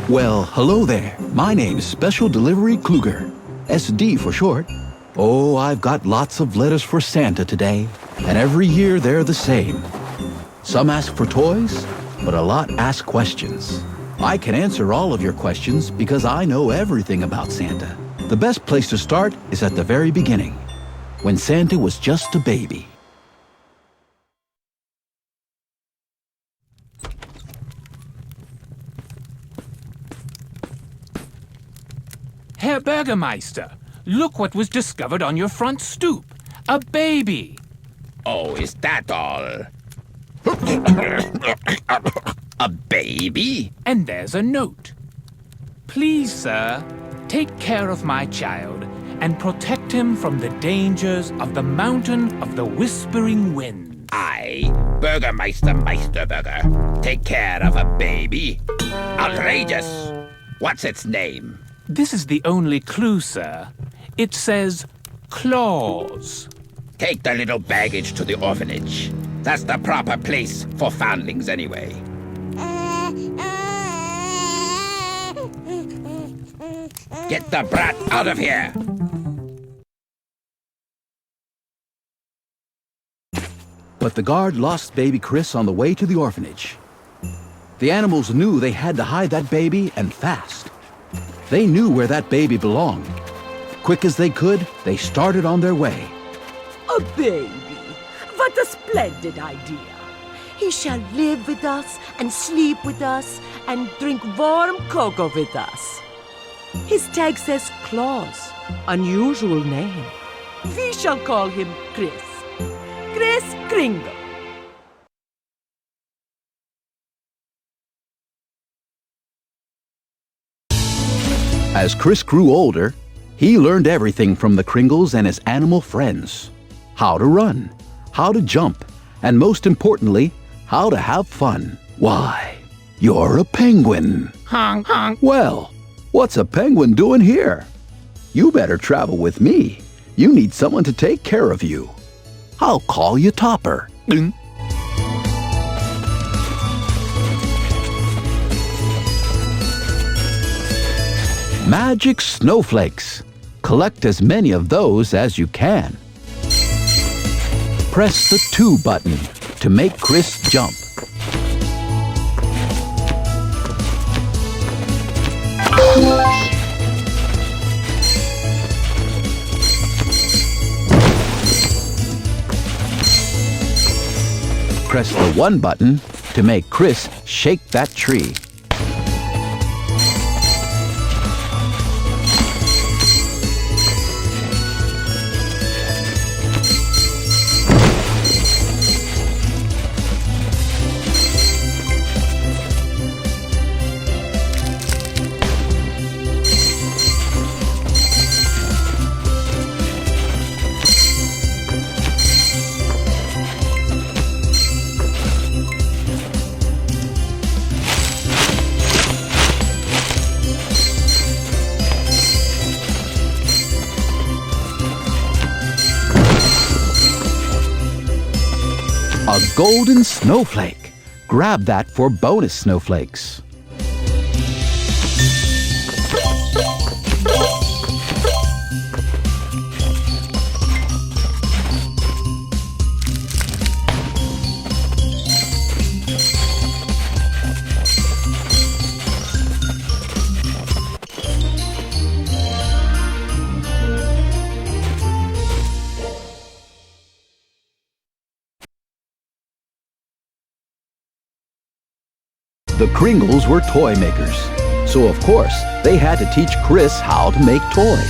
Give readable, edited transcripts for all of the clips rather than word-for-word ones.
Well, hello there. My name's Special Delivery Kluger, SD for short. Oh, I've got lots of letters for Santa today, and every year they're the same. Some ask for toys, but a lot ask questions. I can answer all of your questions because I know everything about Santa. The best place to start is at the very beginning, when Santa was just a baby. Herr Bürgermeister, look what was discovered on your front stoop. A baby. Oh, is that all? A baby? And there's a note. Please, sir, take care of my child and protect him from the dangers of the mountain of the whispering wind. I, Bürgermeister Meisterburger, take care of a baby? Outrageous! What's its name? This is the only clue, sir. It says Claus. Take the little baggage to the orphanage. That's the proper place for foundlings anyway. Get the brat out of here! But the guard lost baby Chris on the way to the orphanage. The animals knew they had to hide that baby, and fast. They knew where that baby belonged. Quick as they could, they started on their way. A baby! What a splendid idea! He shall live with us, and sleep with us, and drink warm cocoa with us. His tag says Claus, unusual name. We shall call him Chris. Chris Kringle. As Chris grew older, he learned everything from the Kringles and his animal friends. How to run, how to jump, and most importantly, how to have fun. Why, you're a penguin. Honk, honk. Well, what's a penguin doing here? You better travel with me. You need someone to take care of you. I'll call you Topper. Magic snowflakes. Collect as many of those as you can. Press the 2 button to make Chris jump. Press the 1 button to make Chris shake that tree. A golden snowflake. Grab that for bonus snowflakes. The Kringles were toy makers, so of course they had to teach Chris how to make toys.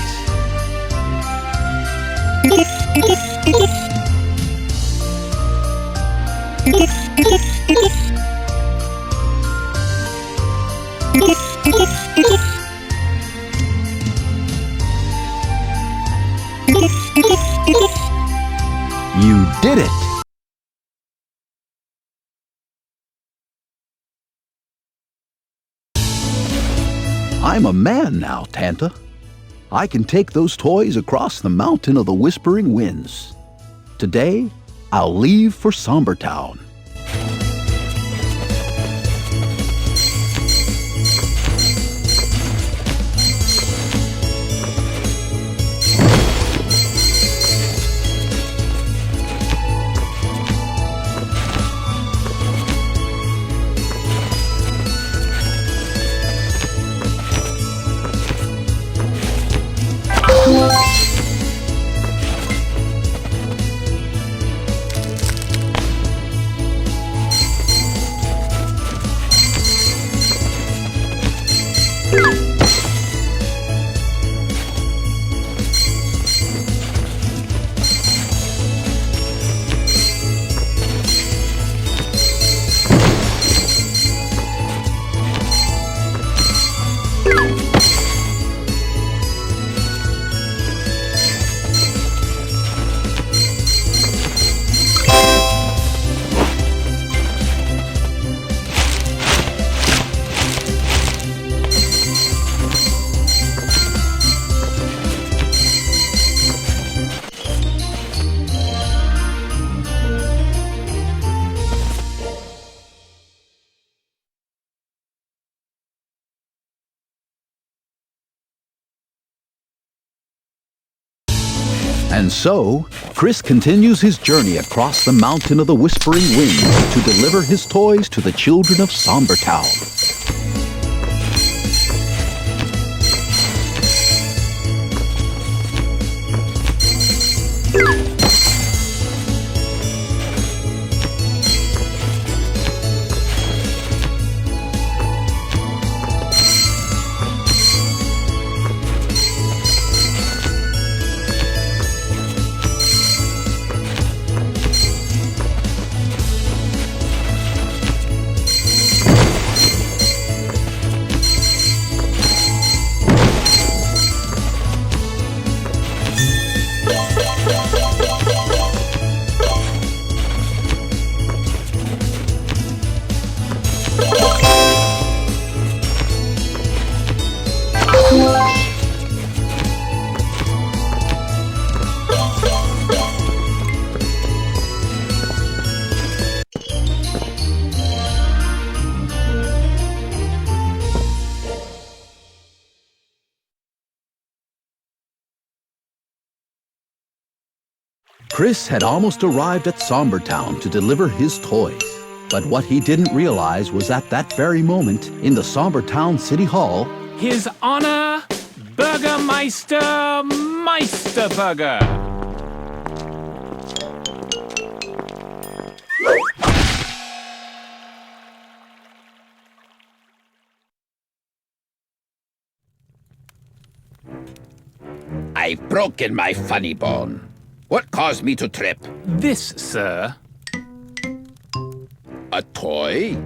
You did it! I'm a man now, Tanta. I can take those toys across the mountain of the whispering winds. Today, I'll leave for Somber Town. And so, Chris continues his journey across the mountain of the Whispering Winds to deliver his toys to the children of Somber Town. Chris had almost arrived at Somber Town to deliver his toys. But what he didn't realize was at that very moment, in the Somber Town City Hall, His Honor, Burgermeister Meisterburger. I've broken my funny bone. What caused me to trip? This, sir. A toy?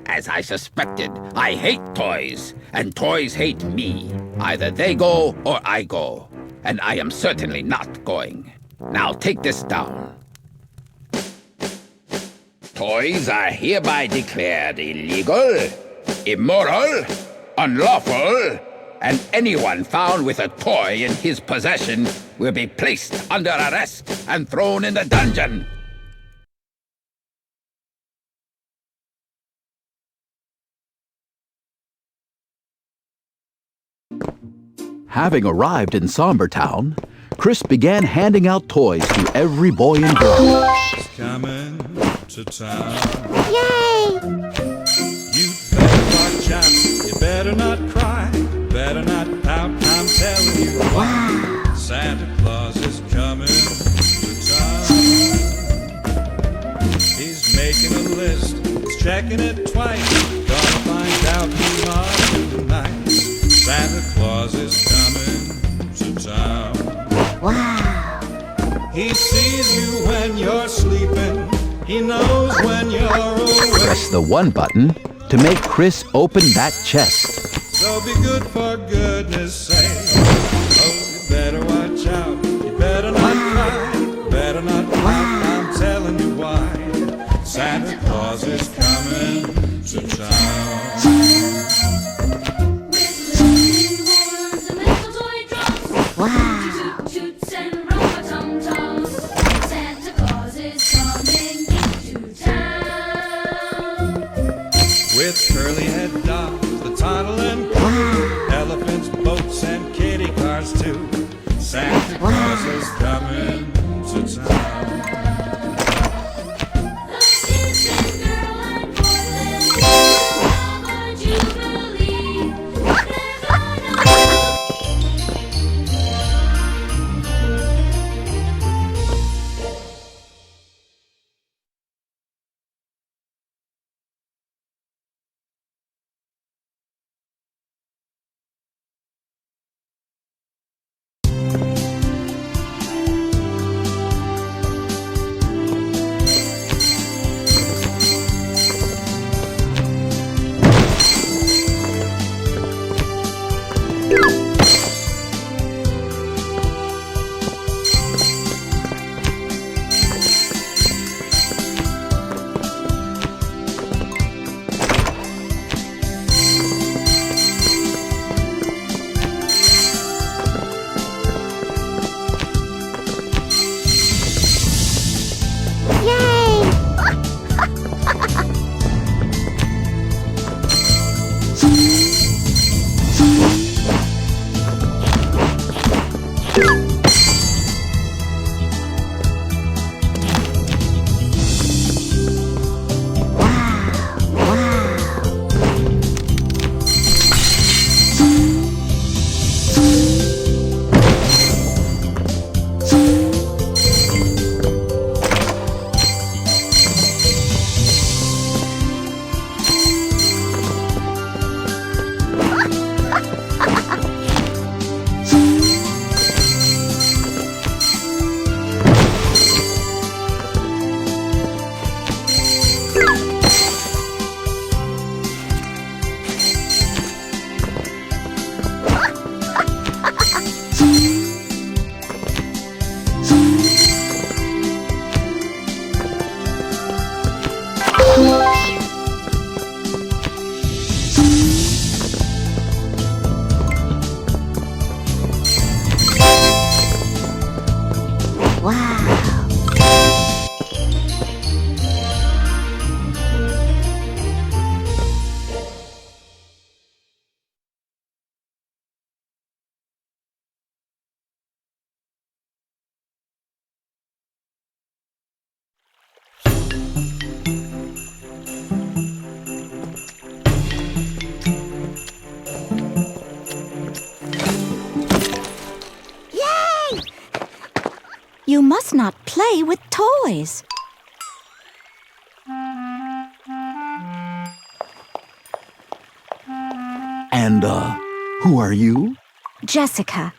As I suspected, I hate toys, and toys hate me. Either they go or I go, and I am certainly not going. Now take this down. Toys are hereby declared illegal, immoral, unlawful, and anyone found with a toy in his possession will be placed under arrest and thrown in the dungeon. having arrived in Somber Town, Chris began handing out toys to every boy and girl. Coming to town. Yay! You better watch out. You better not cry. Better not pout. I'm telling you. Wow! Santa Claus is coming to town. He's making a list. He's checking it twice. Gonna find out who's naughty tonight. Santa Claus is coming to town. Wow! He sees you when you're sleeping. He knows when you're awake. Press the 1 button to make Chris open that chest. So be good for goodness sake. Oh, you better watch out. You better not cry. Better not pout. I'm telling you why. Santa Claus is coming to town. Wow! Toots and rum-a-tum-tums. Santa Claus is coming to town. With curly-head dolls, the toddle and elephants, boats, and kitty cars too. Santa Claus is coming to town. The innocent girl and Portland, of a jubilee. They're gonna Let's not play with toys. And, who are you? Jessica.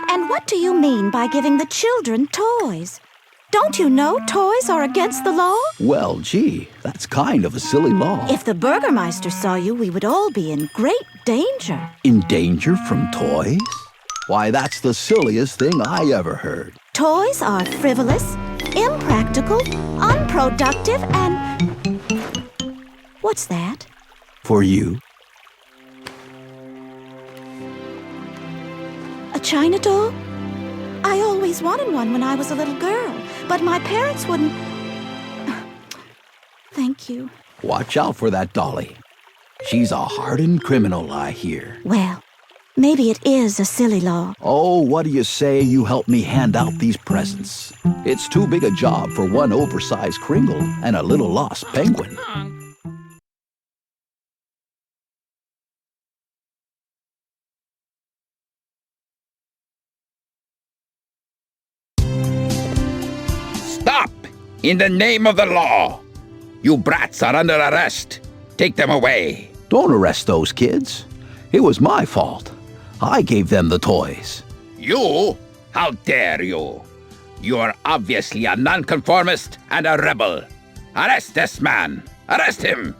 And what do you mean by giving the children toys? Don't you know toys are against the law? Well, gee, that's kind of a silly law. If the Burgermeister saw you, we would all be in great danger. In danger from toys? Why, that's the silliest thing I ever heard. Toys are frivolous, impractical, unproductive, and... What's that? For you? A China doll? I always wanted one when I was a little girl, but my parents wouldn't... Thank you. Watch out for that dolly. She's a hardened criminal, I hear. Well, maybe it is a silly law. Oh, what do you say you help me hand out these presents? It's too big a job for one oversized Kringle and a little lost penguin. Stop! In the name of the law! You brats are under arrest. Take them away. Don't arrest those kids. It was my fault. I gave them the toys. You? How dare you? You are obviously a nonconformist and a rebel. Arrest this man. Arrest him.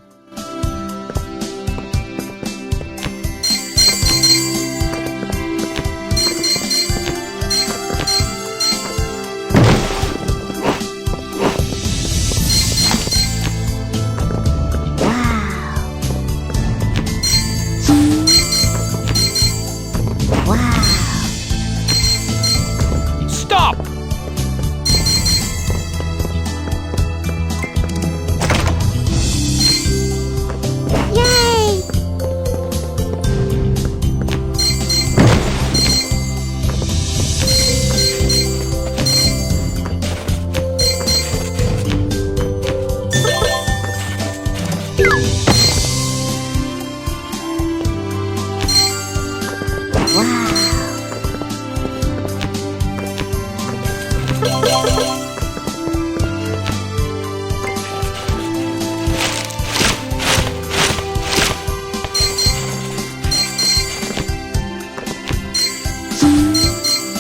Stop! Yay!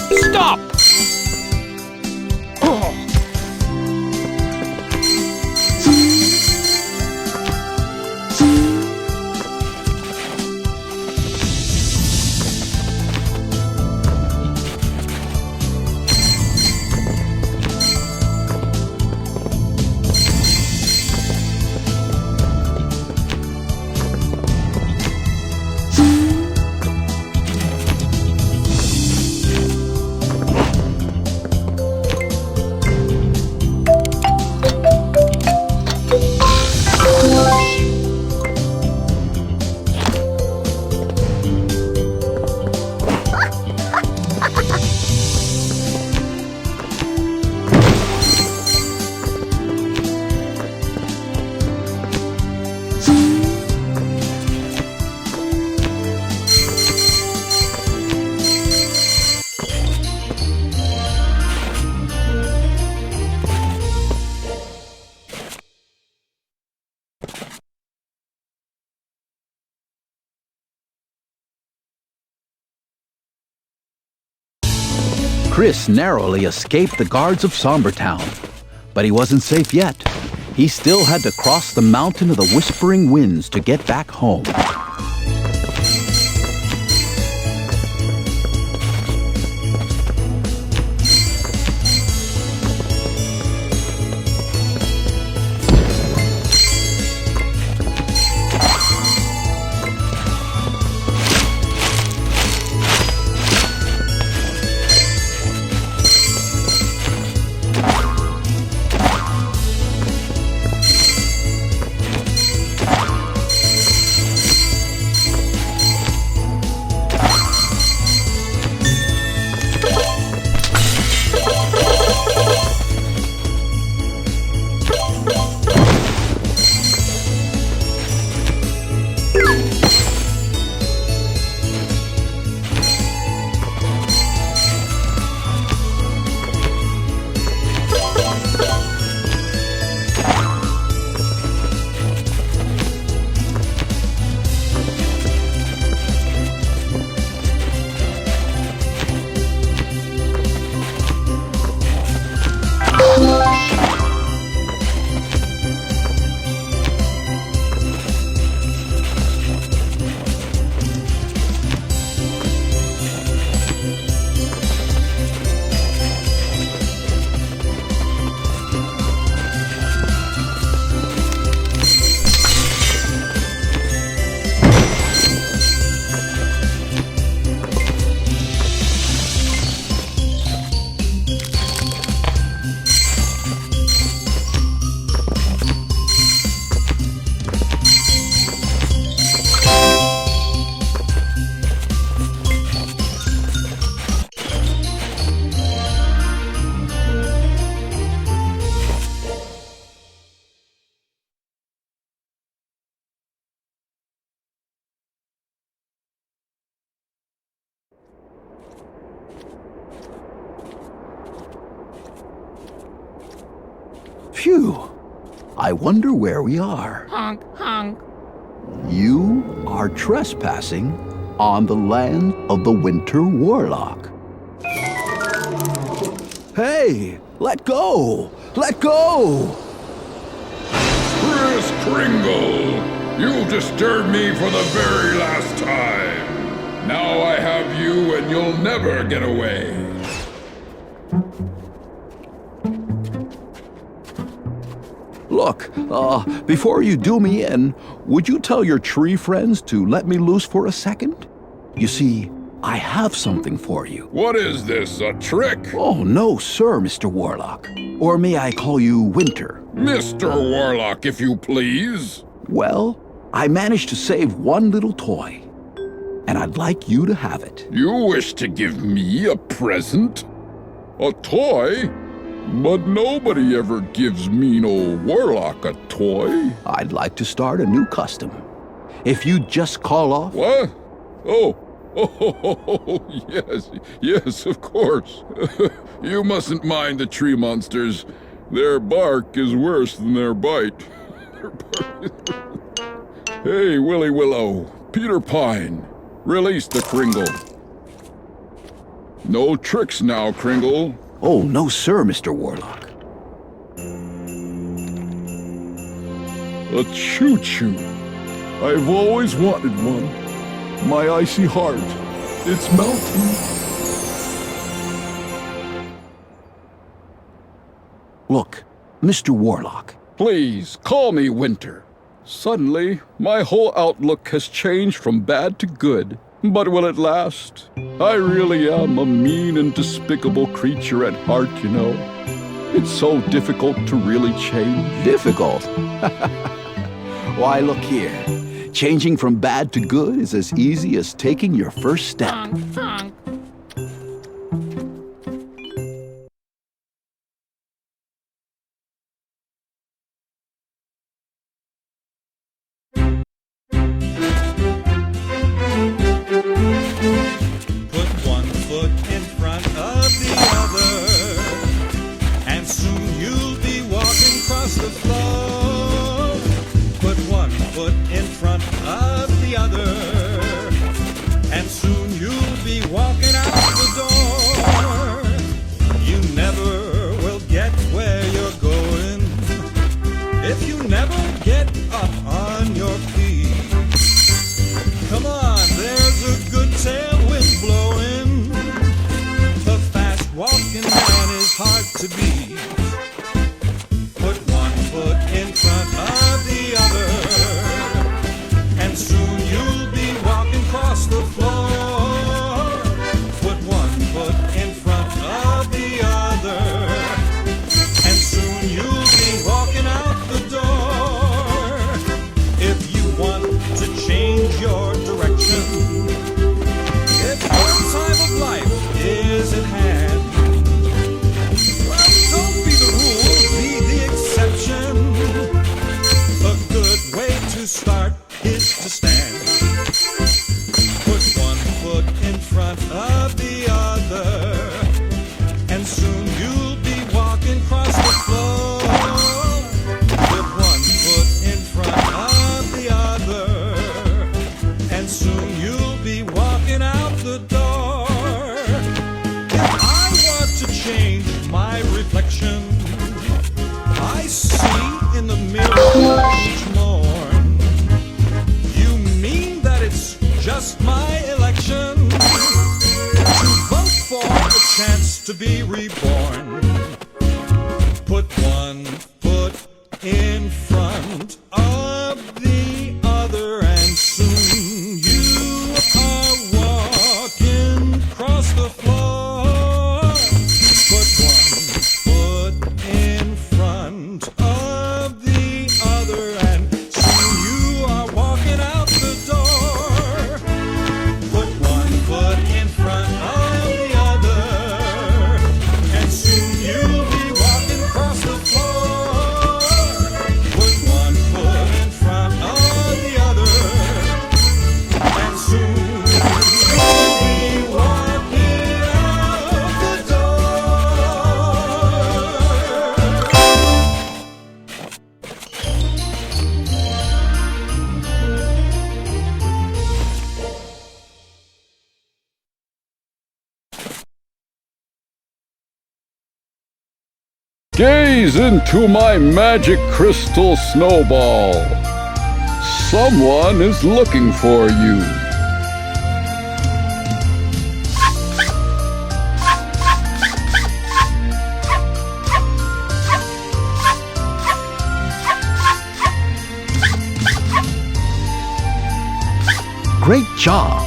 Stop! Oh. Chris narrowly escaped the guards of Sombertown, but he wasn't safe yet. He still had to cross the mountain of the Whispering Winds to get back home. Phew. I wonder where we are. Honk, honk. You are trespassing on the land of the Winter Warlock. Hey, let go! Let go! Kris Kringle, you've disturbed me for the very last time. Now I have you and you'll never get away. Look, before you do me in, would you tell your tree friends to let me loose for a second? You see, I have something for you. What is this, a trick? Oh, no, sir, Mr. Warlock. Or may I call you Winter? Mr. Warlock, if you please. Well, I managed to save one little toy, and I'd like you to have it. You wish to give me a present? A toy? But nobody ever gives me no warlock a toy. I'd like to start a new custom. If you just call off... What? Oh, yes, of course. You mustn't mind the tree monsters. Their bark is worse than their bite. Hey, Willy Willow, Peter Pine, release the Kringle. No tricks now, Kringle. Oh, no, sir, Mr. Warlock. A choo-choo. I've always wanted one. My icy heart, it's melting. Look, Mr. Warlock. Please, call me Winter. Suddenly, my whole outlook has changed from bad to good. But will it last? I really am a mean and despicable creature at heart, you know. It's so difficult to really change. Difficult? Why, look here. Changing from bad to good is as easy as taking your first step. Honk, honk. Put one foot in front of the other, and soon you'll be walking across the floor. Put one foot in front of the other, and soon you'll be walking out the door. You never will get where you're going if you never get up on your feet. Come on, there's a good tailwind blowing. The fast walking man is hard to beat. Put one foot in front of the other, and soon you'll be walking across the floor. Put one foot in front of the other, and soon you'll be walking out the door. If you want to change your direction, if your time of life is at hand, well, don't be the rule, be the exception. A good way to start is to stand. Put one foot in front of the other, and soon you'll be walking across the floor. Put one foot in front of the other, and soon you'll be walking out the door. If I want to change my reflection, I see in the mirror each morn. You mean that it's just my election to vote for a chance to be reborn? Put one foot in front of the other, and soon you are walking across the floor. Put one foot in front of the other, and soon you are walking out the door. Put one foot in front of the other, and soon you Gaze into my magic crystal snowball. Someone is looking for you. Great job!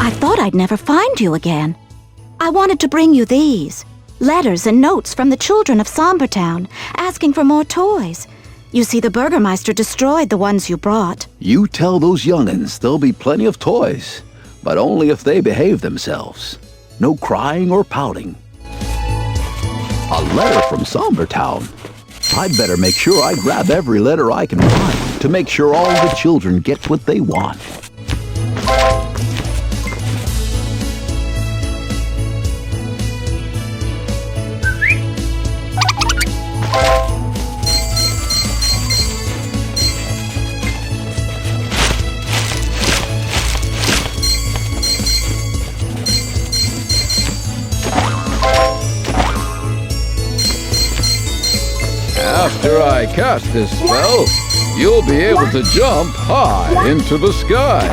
I thought I'd never find you again. I wanted to bring you these. Letters and notes from the children of Sombertown, asking for more toys. You see, the Burgermeister destroyed the ones you brought. You tell those young'uns there'll be plenty of toys, but only if they behave themselves. No crying or pouting. A letter from Sombertown. I'd better make sure I grab every letter I can find to make sure all the children get what they want. After I cast this spell, you'll be able to jump high into the sky.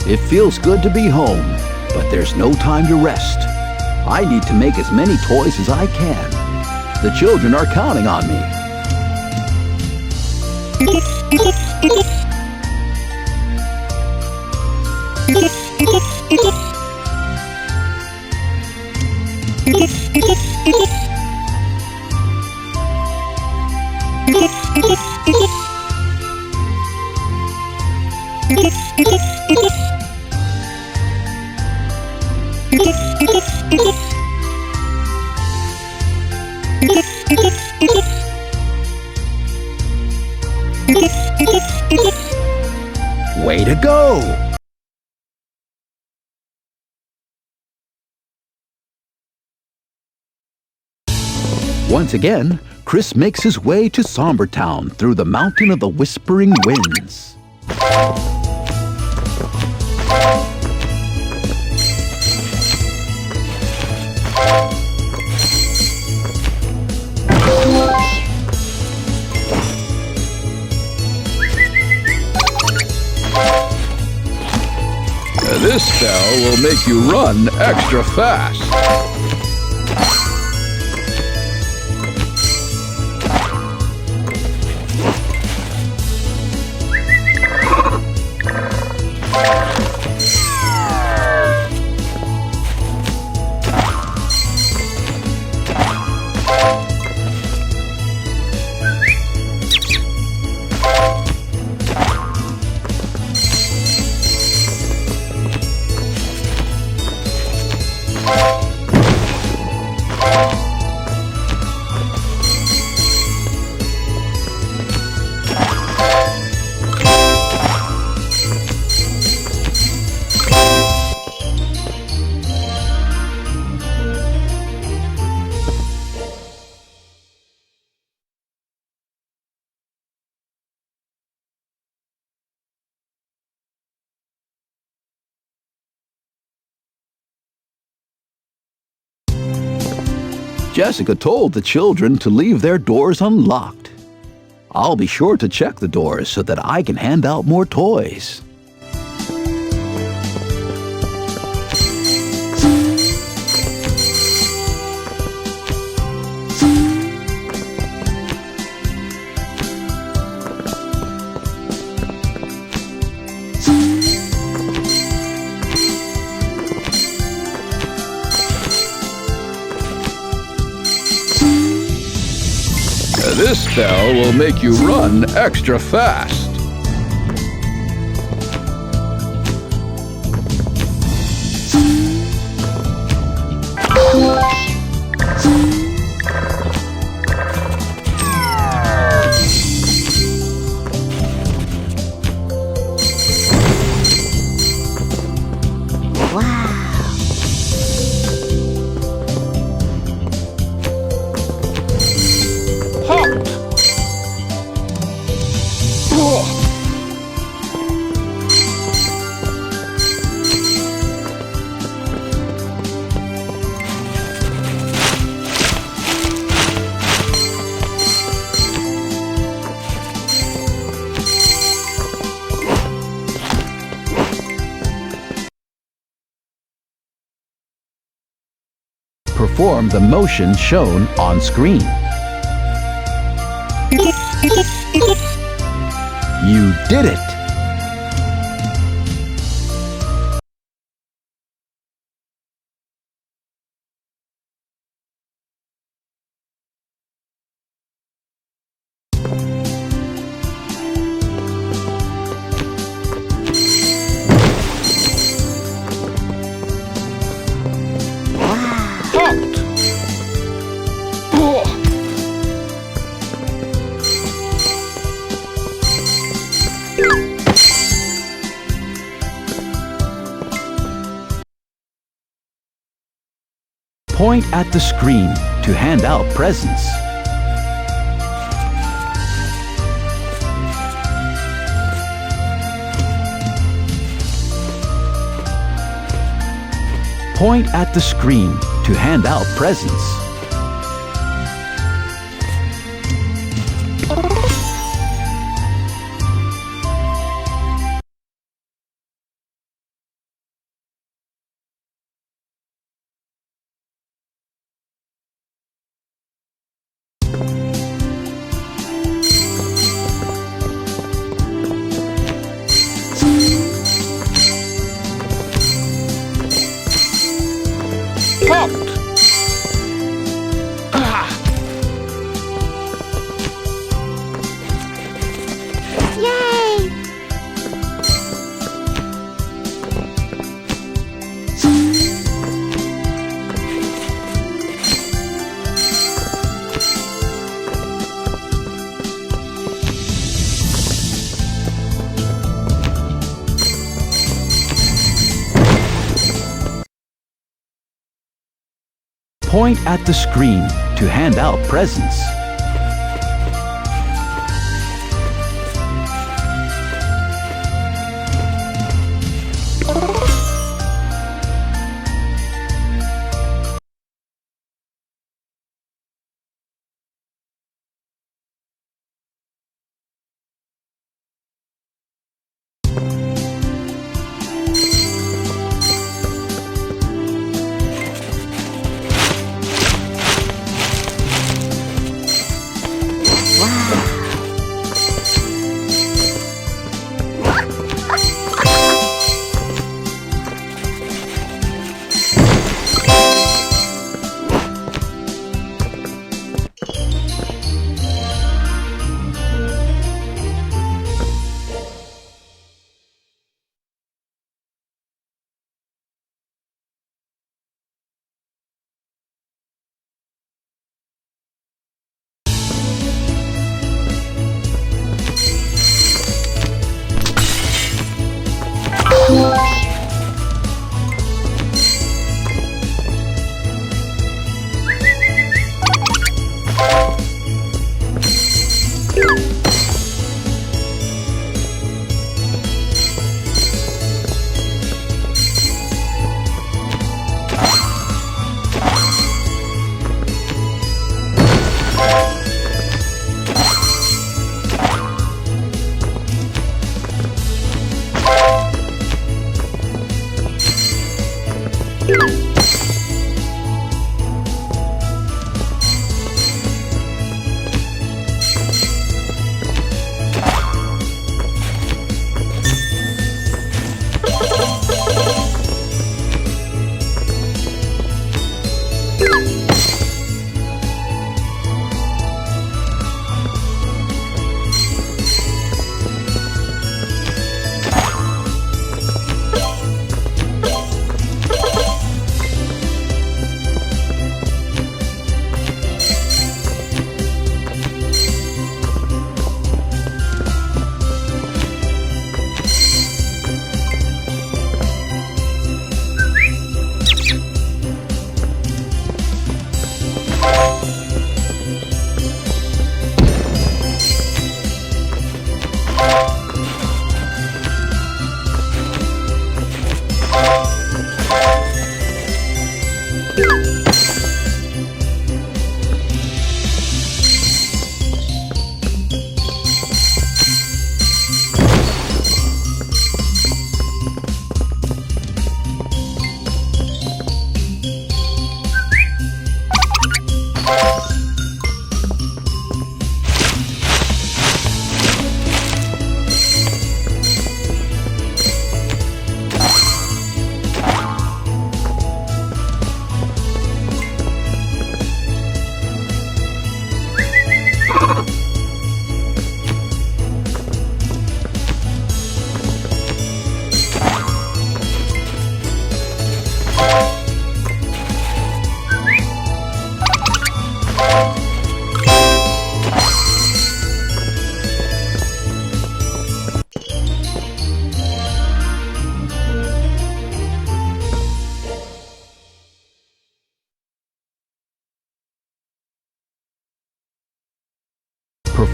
It feels good to be home, but there's no time to rest. I need to make as many toys as I can. The children are counting on me. Way to go! Once again, Chris makes his way to Sombertown through the Mountain of the Whispering Winds. This spell will make you run extra fast. Jessica told the children to leave their doors unlocked. I'll be sure to check the doors so that I can hand out more toys. This spell will make you run extra fast. Perform the motion shown on screen. You did it! Point at the screen to hand out presents. Point at the screen to hand out presents. Point at the screen to hand out presents.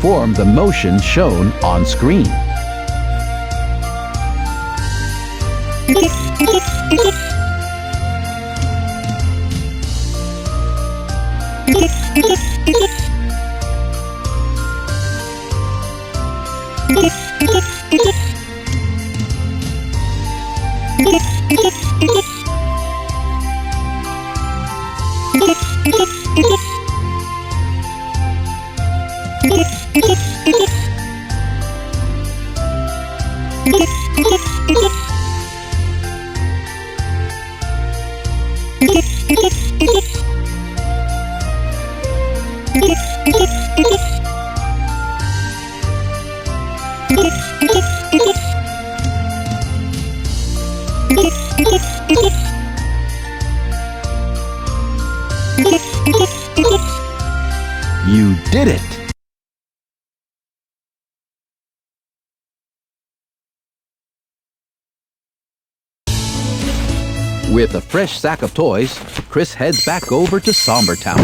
perform the motion shown on screen. You did it! With a fresh sack of toys, Chris heads back over to Somber Town.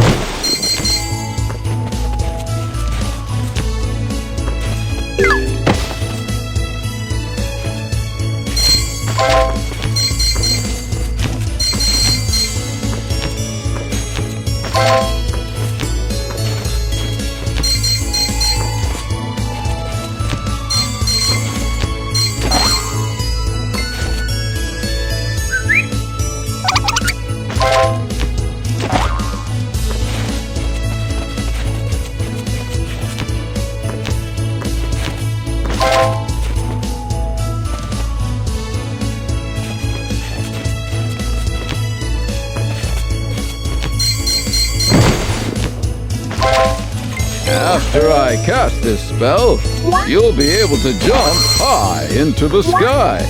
After I cast this spell, you'll be able to jump high into the sky.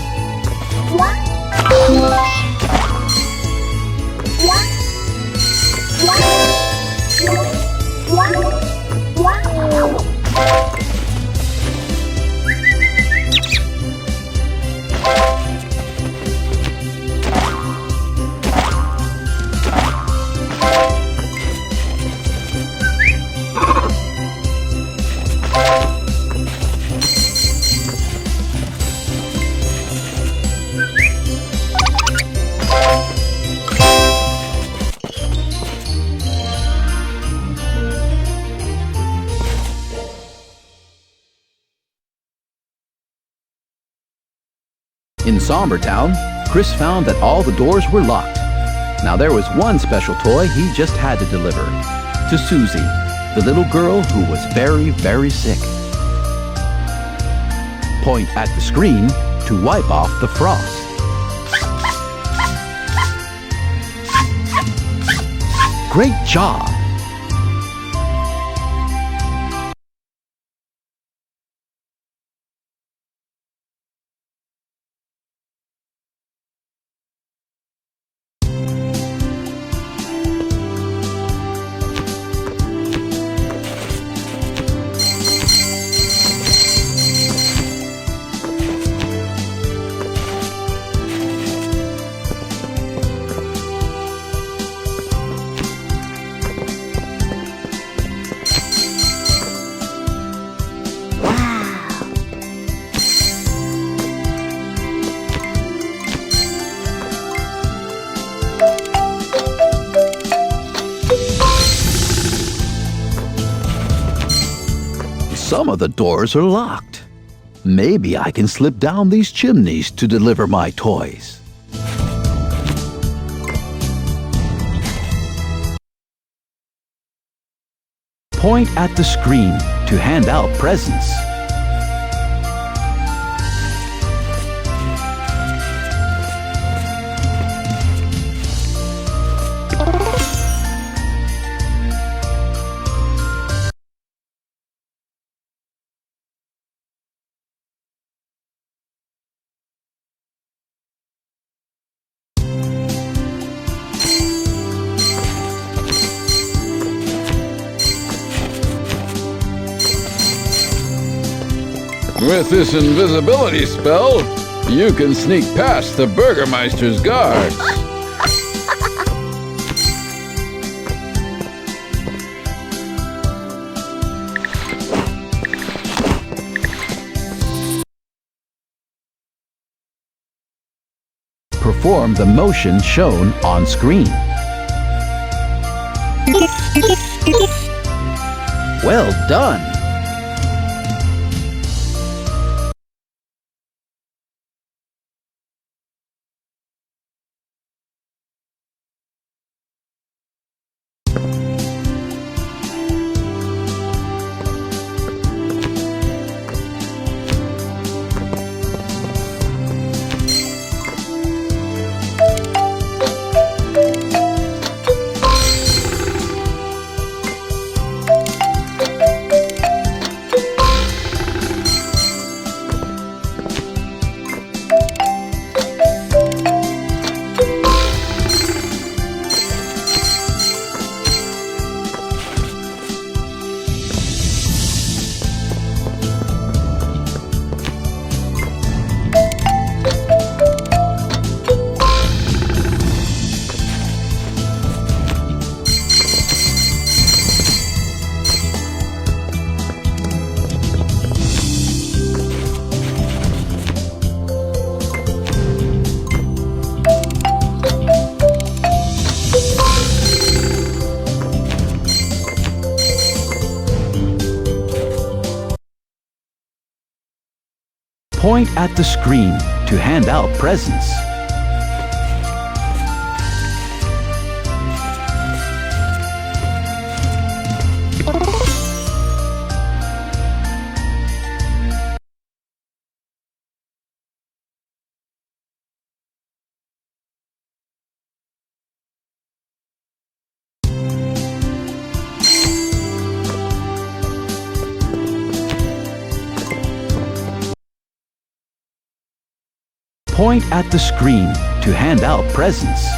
In Somber Town, Chris found that all the doors were locked. Now there was one special toy he just had to deliver. To Susie, the little girl who was very, very sick. Point at the screen to wipe off the frost. Great job! Some of the doors are locked. Maybe I can slip down these chimneys to deliver my toys. Point at the screen to hand out presents. With this invisibility spell, you can sneak past the Burgermeister's guards. perform the motion shown on screen. Well done! Point at the screen to hand out presents. Point at the screen to hand out presents.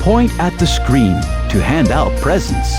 Point at the screen to hand out presents.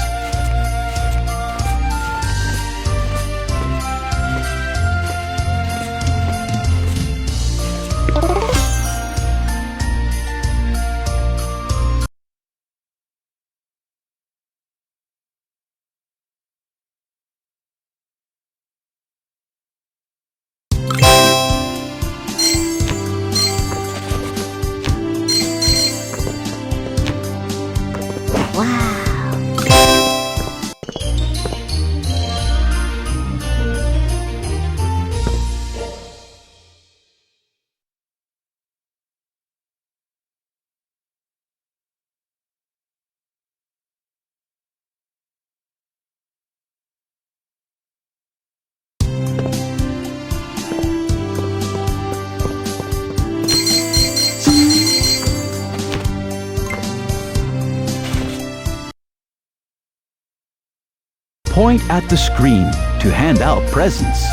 Point at the screen to hand out presents.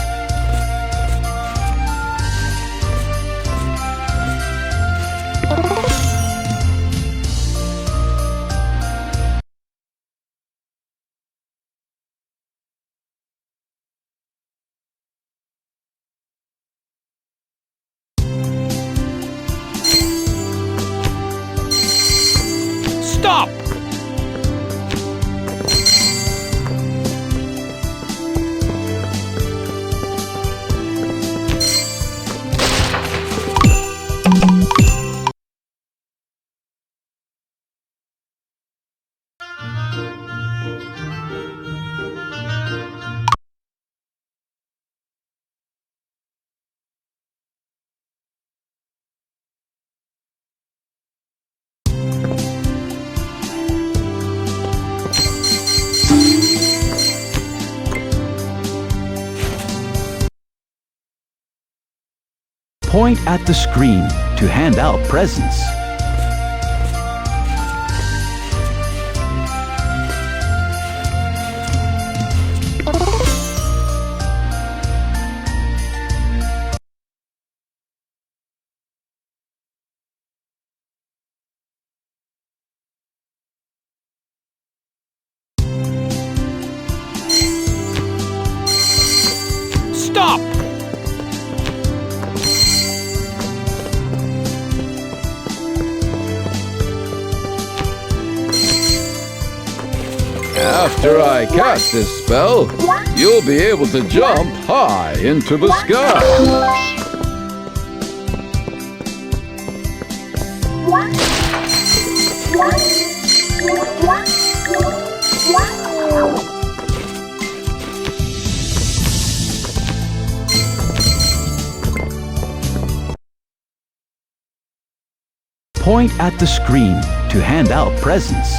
Stop! Point at the screen to hand out presents. Stop! After I cast this spell, you'll be able to jump high into the sky. Point at the screen to hand out presents.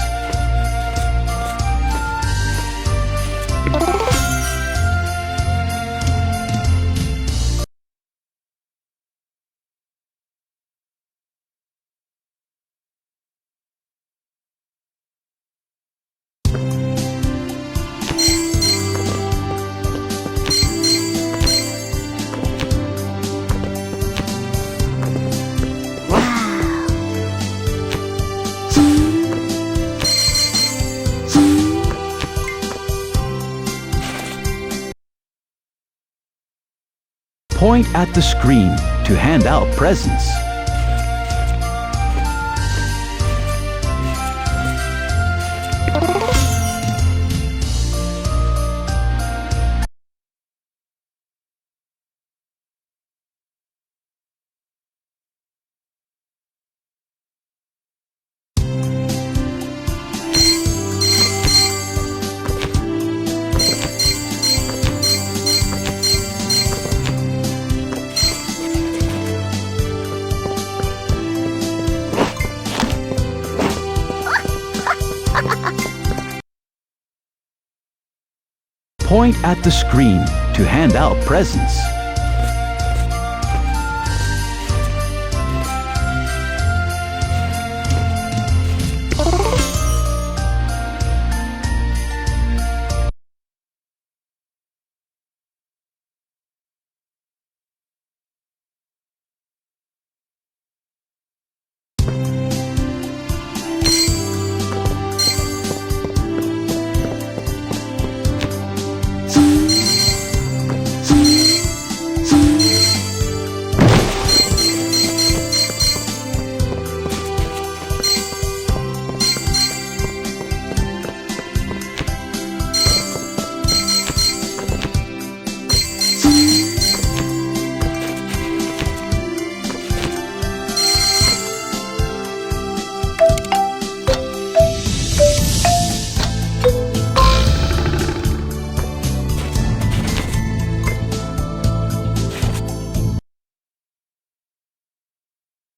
Point at the screen to hand out presents. Point at the screen to hand out presents.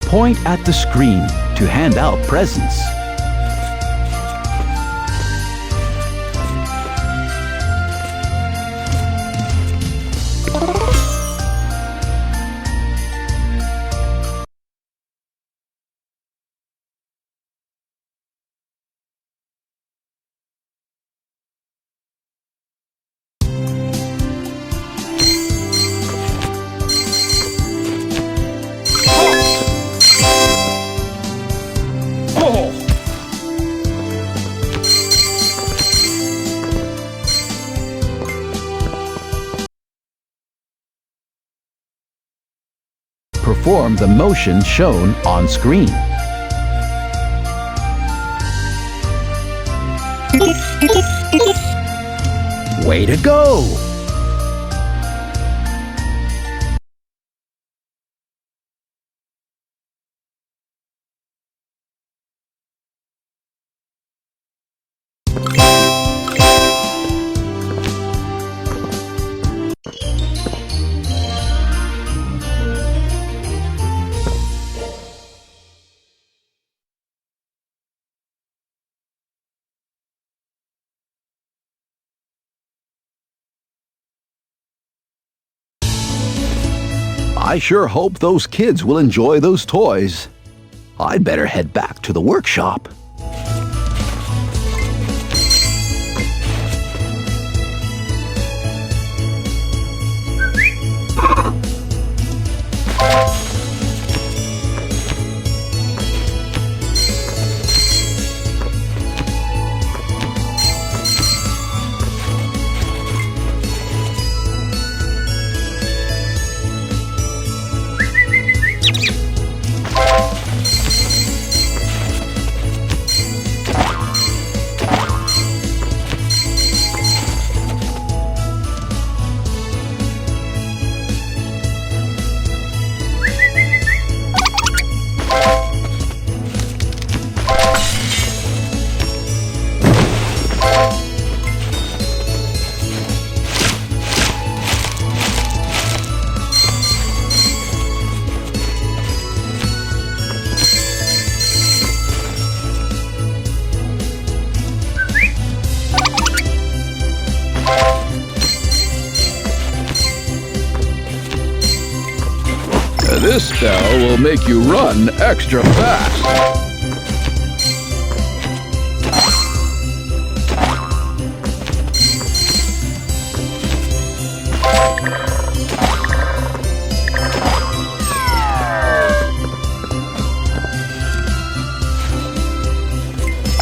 Point at the screen to hand out presents. Perform the motion shown on screen. Way to go! I sure hope those kids will enjoy those toys. I'd better head back to the workshop. This spell will make you run extra fast.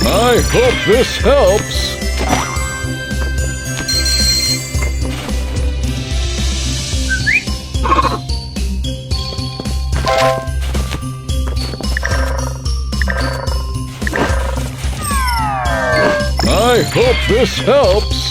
I hope this helps. I hope this helps.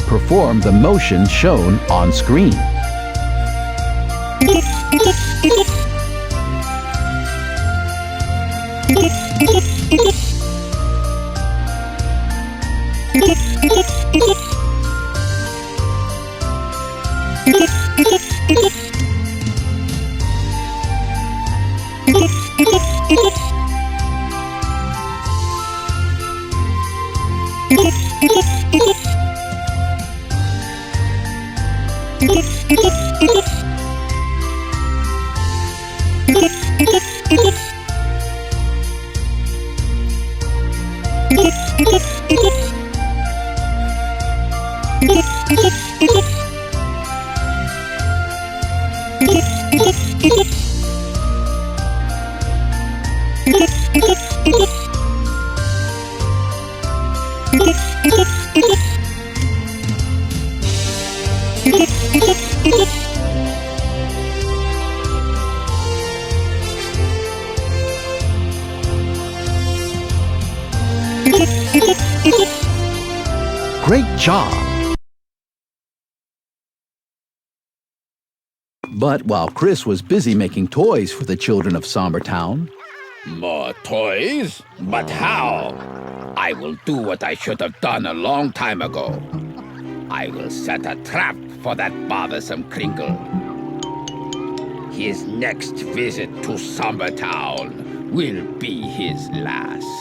Perform the motion shown on screen. Great job! But while Chris was busy making toys for the children of Somber Town, More toys? But how? I will do what I should have done a long time ago. I will set a trap for that bothersome Crinkle. His next visit to Somber Town will be his last.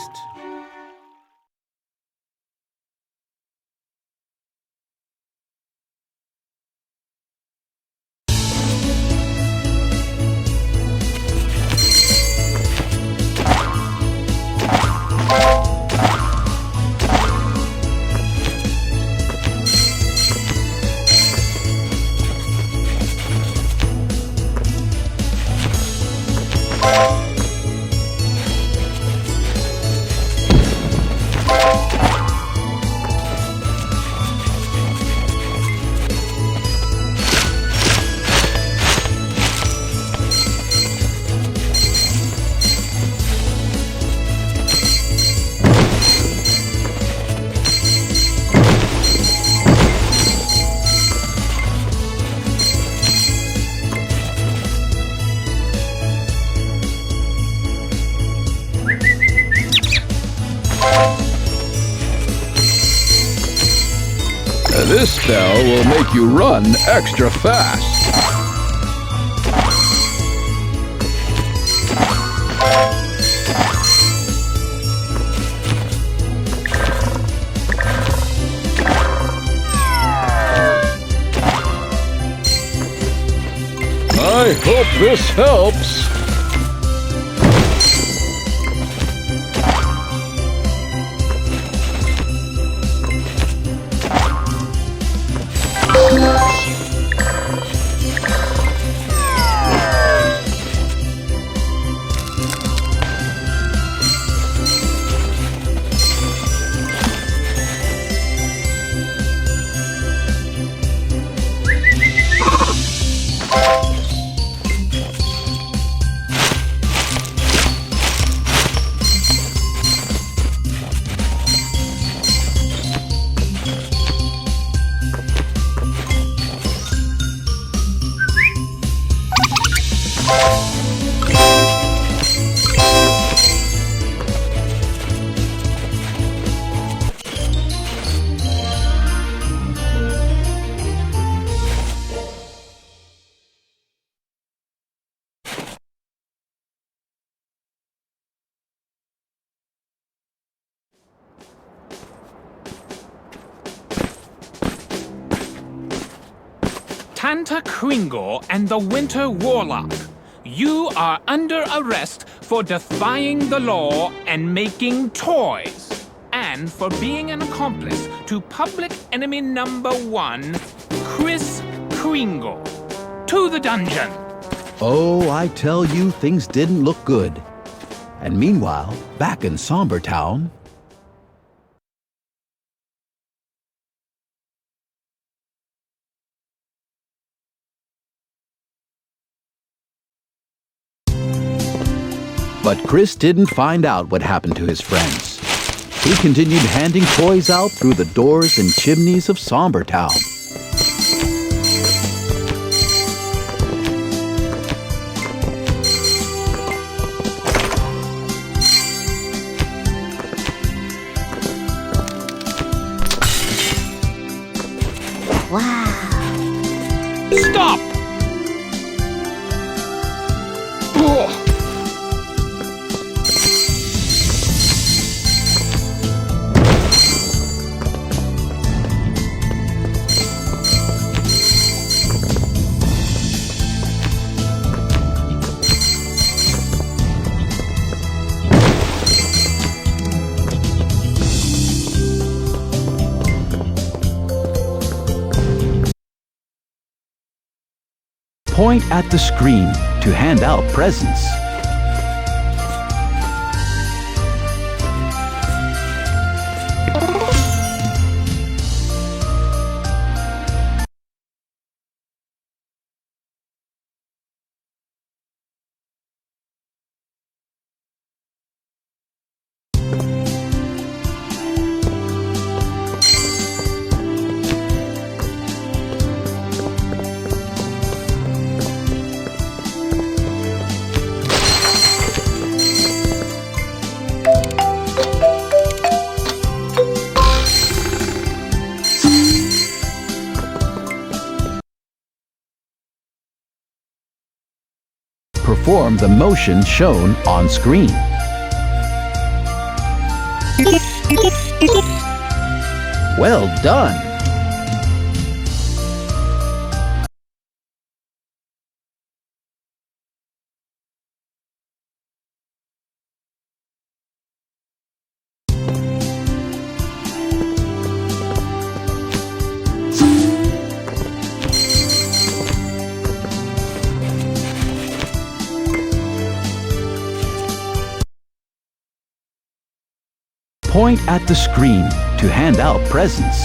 This spell will make you run extra fast. I hope this helps. Tanta Kringle and the Winter Warlock, you are under arrest for defying the law and making toys, and for being an accomplice to public enemy number 1, Kris Kringle. To the dungeon. Oh, I tell you, things didn't look good. And meanwhile, back in Somber Town, but Kris didn't find out what happened to his friends. He continued handing toys out through the doors and chimneys of Somber Town. Wow. Stop! Ugh. Point at the screen to hand out presents. Perform the motion shown on screen. Well done! Point at the screen to hand out presents.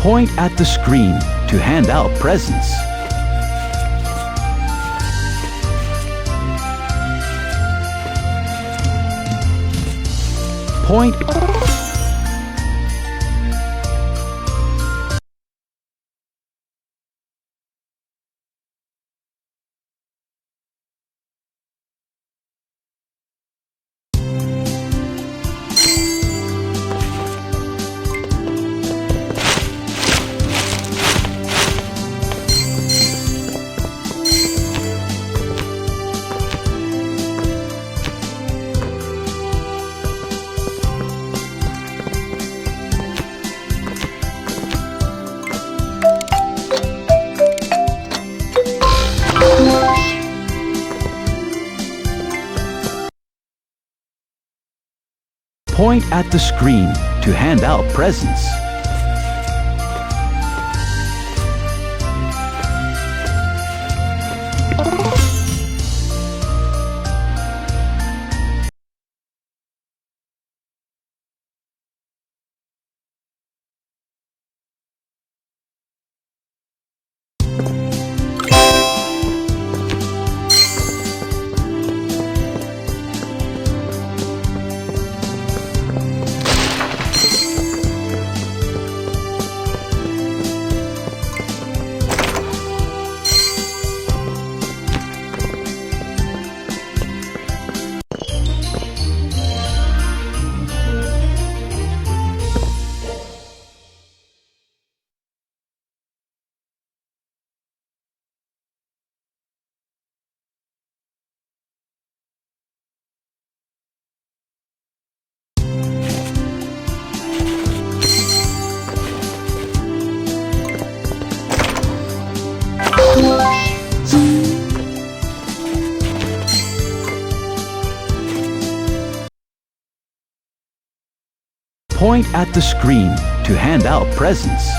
Point at the screen to hand out presents. Point. Point at the screen to hand out presents. Point at the screen to hand out presents.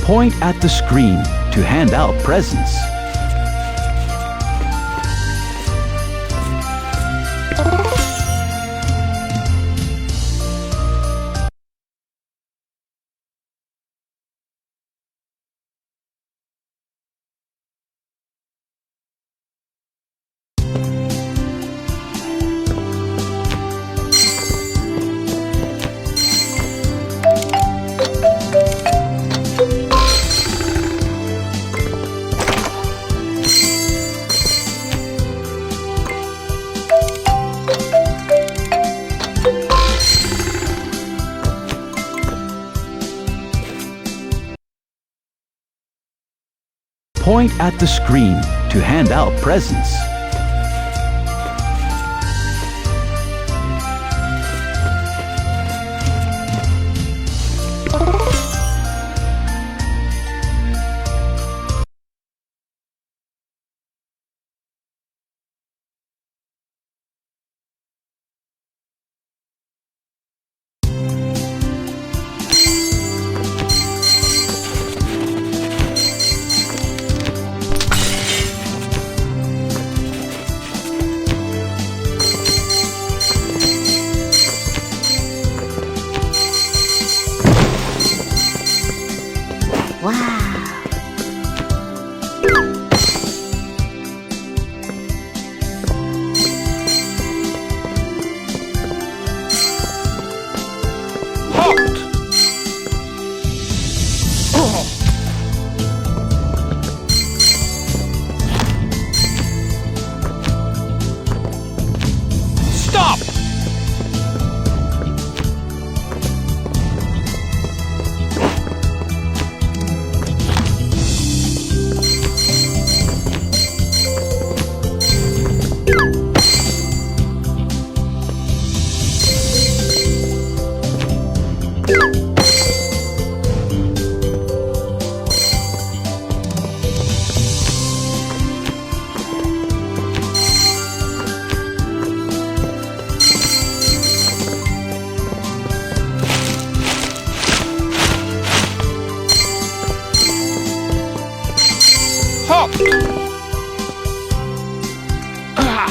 Point at the screen to hand out presents. Point at the screen to hand out presents. Halt! Ah!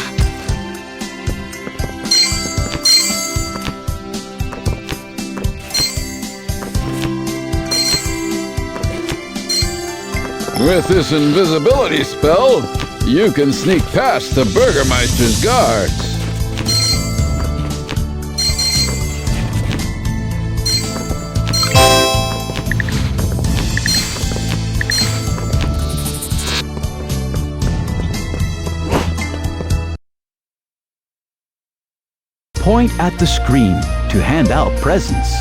With this invisibility spell, you can sneak past the Burgermeister's guards. Point at the screen to hand out presents.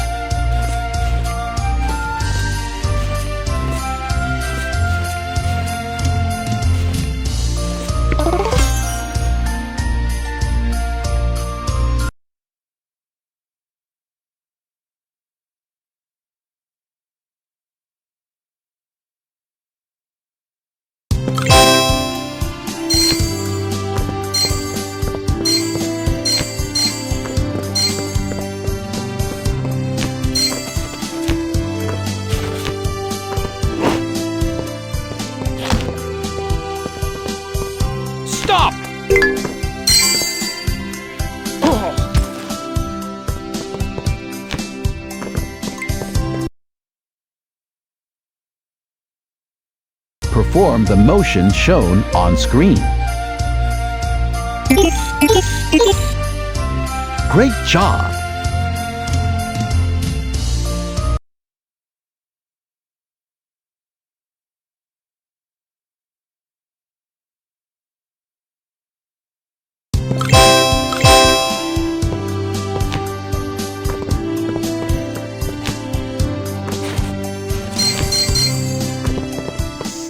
Stop! Oh. Perform the motion shown on screen. Great job!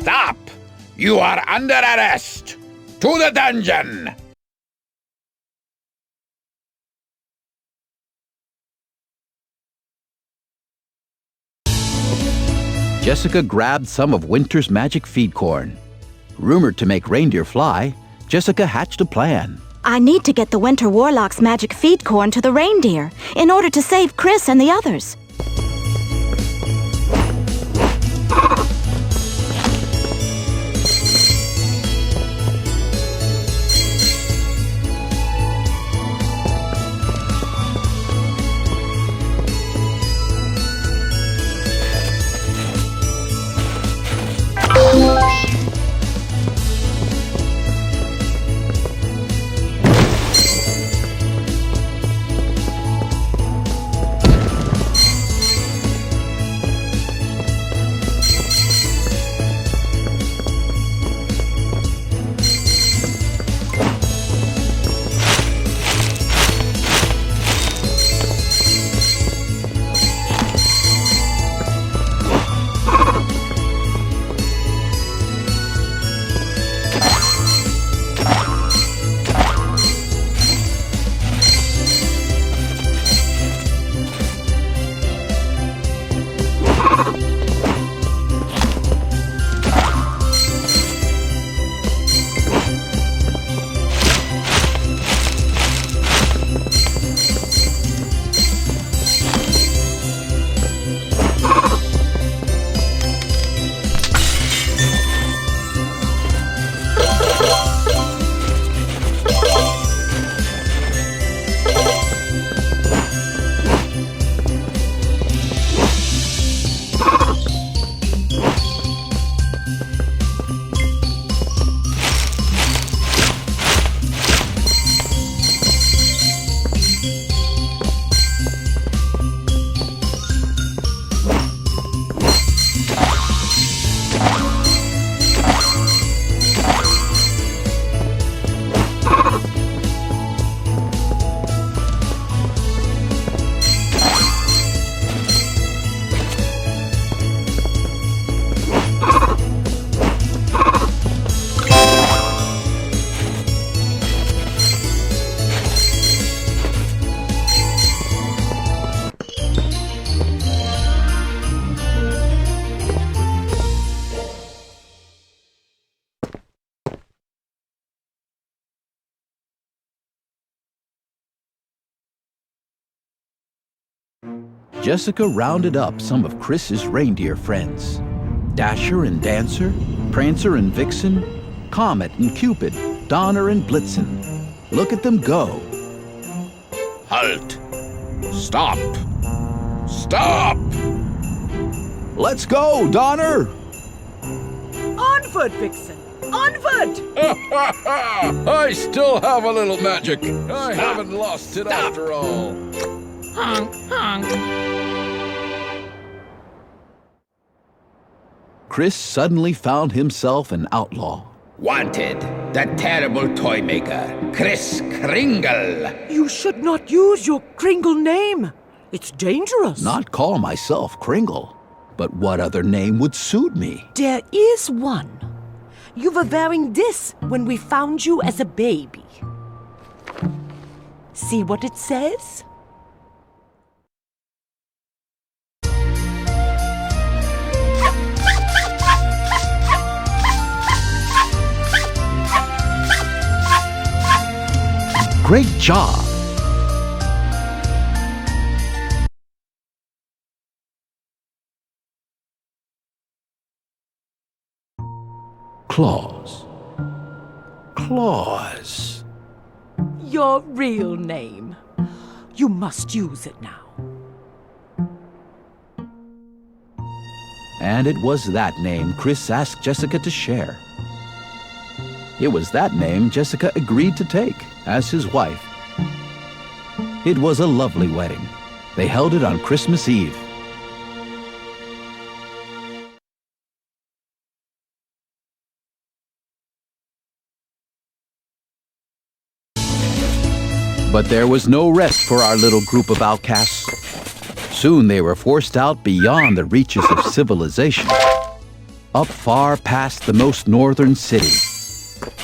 Stop! You are under arrest! To the dungeon! Jessica grabbed some of Winter's magic feed corn. Rumored to make reindeer fly, Jessica hatched a plan. I need to get the Winter Warlock's magic feed corn to the reindeer in order to save Chris and the others. Jessica rounded up some of Chris's reindeer friends. Dasher and Dancer, Prancer and Vixen, Comet and Cupid, Donner and Blitzen. Look at them go. Halt! Stop! Stop! Let's go, Donner! Onward, Vixen! Onward! I still have a little magic. I haven't lost it after all. Honk, honk. Chris suddenly found himself an outlaw. Wanted, the terrible toy maker, Kris Kringle. You should not use your Kringle name. It's dangerous. Not call myself Kringle, but what other name would suit me? There is one. You were wearing this when we found you as a baby. See what it says? Great job! Claus. Claus. Your real name. You must use it now. And it was that name Chris asked Jessica to share. It was that name Jessica agreed to take as his wife. It was a lovely wedding. They held it on Christmas Eve. But there was no rest for our little group of outcasts. Soon they were forced out beyond the reaches of civilization, up far past the most northern city,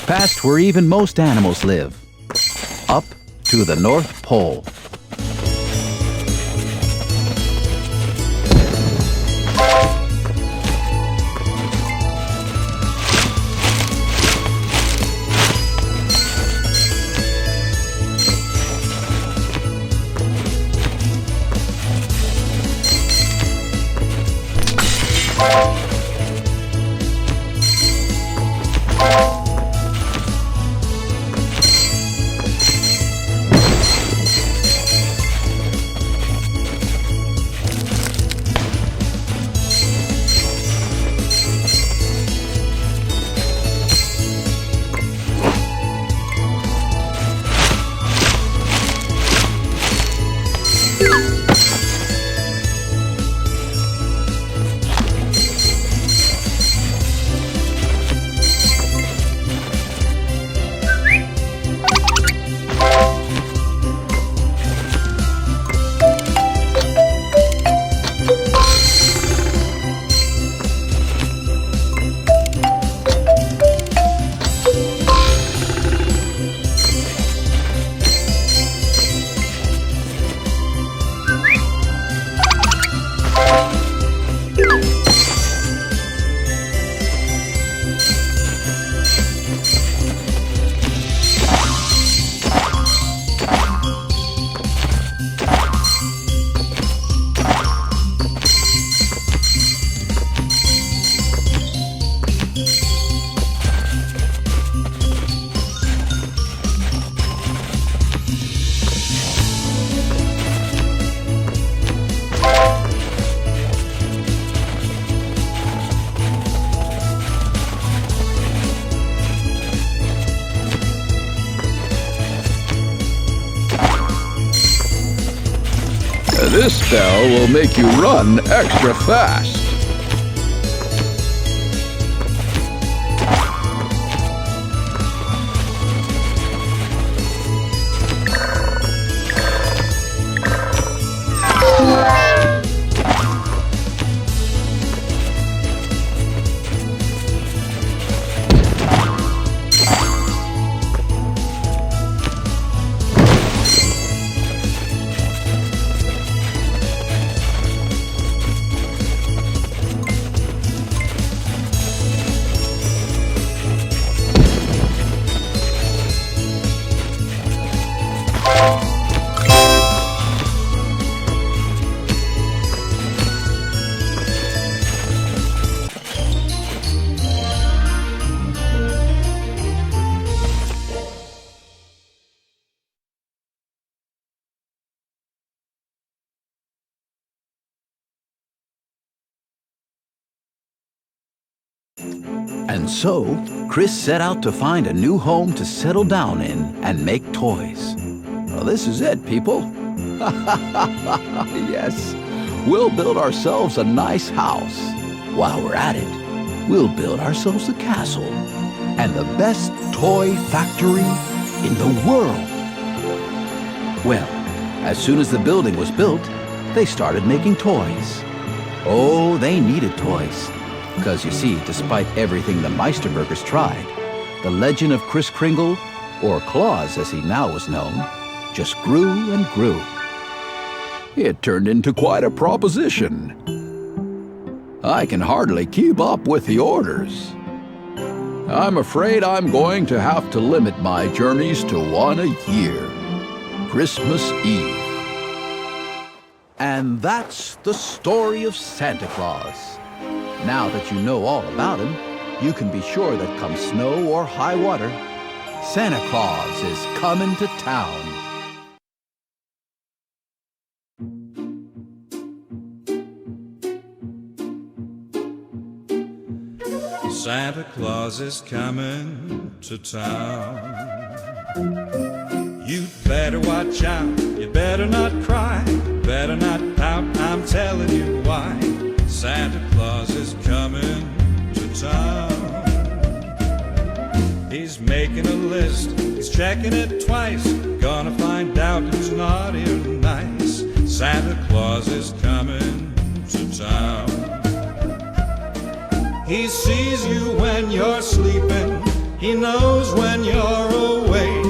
past where even most animals live, up to the North Pole. This spell will make you run extra fast. And so, Chris set out to find a new home to settle down in and make toys. Well, this is it, people. Yes, we'll build ourselves a nice house. While we're at it, we'll build ourselves a castle and the best toy factory in the world. Well, as soon as the building was built, they started making toys. Oh, they needed toys. Because you see, despite everything the Meisterburgers tried, the legend of Kris Kringle, or Claus as he now was known, just grew and grew. It turned into quite a proposition. I can hardly keep up with the orders. I'm afraid I'm going to have to limit my journeys to one a year. Christmas Eve. And that's the story of Santa Claus. Now that you know all about him, you can be sure that come snow or high water, Santa Claus is coming to town. Santa Claus is coming to town. You'd better watch out, you better not cry, better not pout, I'm telling you why. Santa Claus is coming to town. He's making a list, he's checking it twice, gonna find out who's naughty or nice. Santa Claus is coming to town. He sees you when you're sleeping, he knows when you're awake,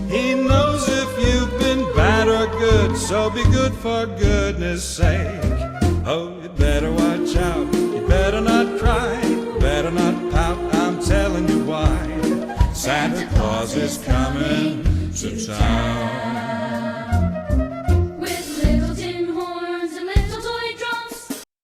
he knows if you've been bad or good, so be good for goodness sake. Oh, you better watch out, you better not cry, better not pout, I'm telling you why. Santa Claus is coming to town.